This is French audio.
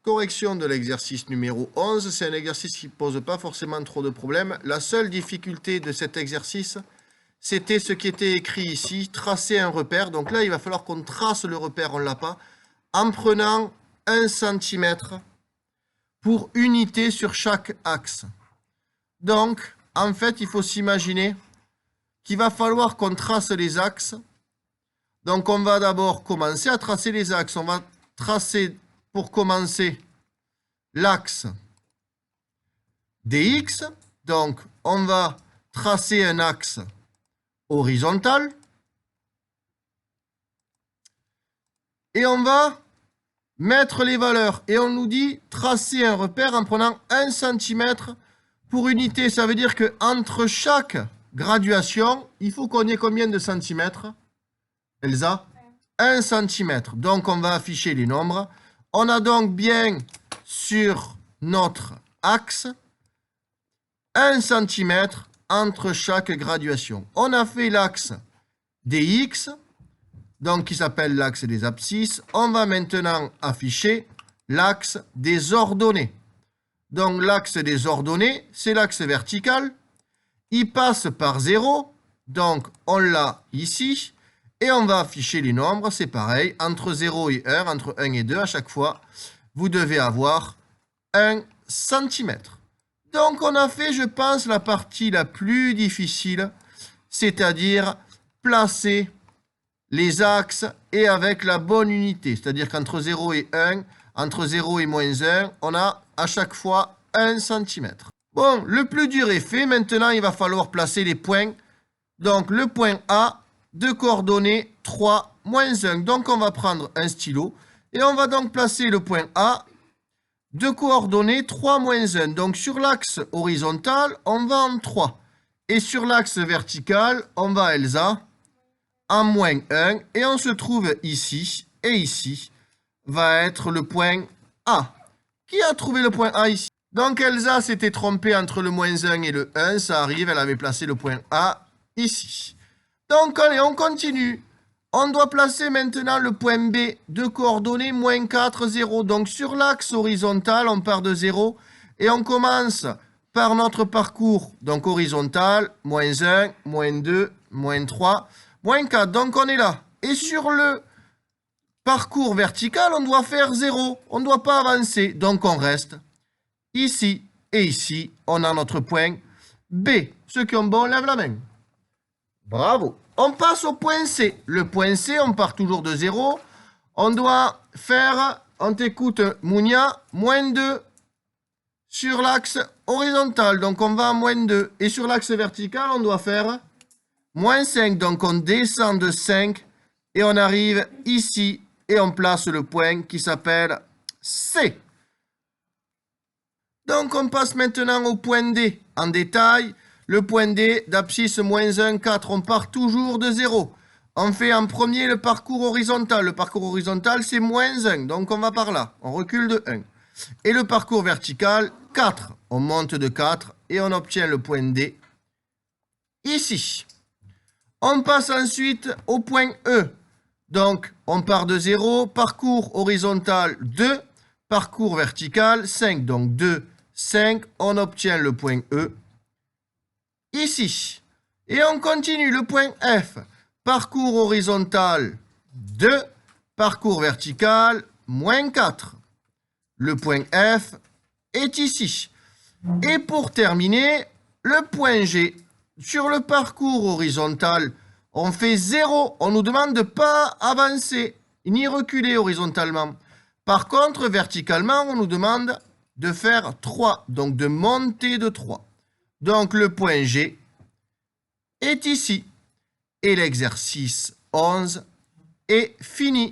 correction de l'exercice numéro 11. C'est un exercice qui ne pose pas forcément trop de problèmes. La seule difficulté de cet exercice, c'était ce qui était écrit ici, tracer un repère. Donc là, il va falloir qu'on trace le repère, on ne l'a pas, en prenant 1 cm pour unité sur chaque axe. Donc, en fait, il faut s'imaginer qu'il va falloir qu'on trace les axes. Donc, on va d'abord commencer à tracer les axes. On va tracer, pour commencer, l'axe dx. Donc, on va tracer un axe horizontal. Et on va mettre les valeurs. Et on nous dit tracer un repère en prenant 1 cm pour unité. Ça veut dire qu'entre chaque graduation, il faut qu'on ait combien de centimètres, Elsa? 1 cm. Donc, on va afficher les nombres. On a donc bien sur notre axe 1 cm entre chaque graduation. On a fait l'axe dx, donc qui s'appelle l'axe des abscisses. On va maintenant afficher l'axe des ordonnées. Donc l'axe des ordonnées, c'est l'axe vertical. Il passe par 0, donc on l'a ici. Et on va afficher les nombres, c'est pareil, entre 0 et 1, entre 1 et 2, à chaque fois, vous devez avoir 1 cm. Donc on a fait, je pense, la partie la plus difficile, c'est-à-dire placer les axes et avec la bonne unité. C'est-à-dire qu'entre 0 et 1, entre 0 et moins 1, on a à chaque fois 1 cm. Bon, le plus dur est fait. Maintenant, il va falloir placer les points. Donc, le point A, de coordonnées 3, moins 1. Donc, on va prendre un stylo et on va donc placer le point A de coordonnées 3, moins 1. Donc, sur l'axe horizontal, on va en 3. Et sur l'axe vertical, on va, Elsa, en moins 1. Et on se trouve ici, et ici, va être le point A. Qui a trouvé le point A ici? Donc, Elsa s'était trompée entre le moins 1 et le 1. Ça arrive, elle avait placé le point A ici. Donc, allez, on continue. On doit placer maintenant le point B de coordonnées moins 4, 0. Donc, sur l'axe horizontal, on part de 0. Et on commence par notre parcours. Donc, horizontal, moins 1, moins 2, moins 3, moins 4. Donc, on est là. Et sur le parcours vertical, on doit faire 0. On ne doit pas avancer. Donc, on reste ici et ici. On a notre point B. Ceux qui ont bon, lèvent la main. Bravo. On passe au point C. Le point C, on part toujours de 0. On doit faire, on t'écoute Mounia, moins 2 sur l'axe horizontal. Donc on va à moins 2. Et sur l'axe vertical, on doit faire moins 5. Donc on descend de 5 et on arrive ici et on place le point qui s'appelle C. Donc on passe maintenant au point D en détail. Le point D d'abscisse moins 1, 4, on part toujours de 0. On fait en premier le parcours horizontal. Le parcours horizontal, c'est moins 1, donc on va par là. On recule de 1. Et le parcours vertical, 4. On monte de 4 et on obtient le point D ici. On passe ensuite au point E. Donc, on part de 0, parcours horizontal 2, parcours vertical 5. Donc 2, 5, on obtient le point E ici. Et on continue le point F. Parcours horizontal 2, parcours vertical moins 4. Le point F est ici. Et pour terminer, le point G. Sur le parcours horizontal, on fait 0. On nous demande de ne pas avancer ni reculer horizontalement. Par contre, verticalement, on nous demande de faire 3. Donc de monter de 3. Donc, le point G est ici. Et l'exercice 11 est fini.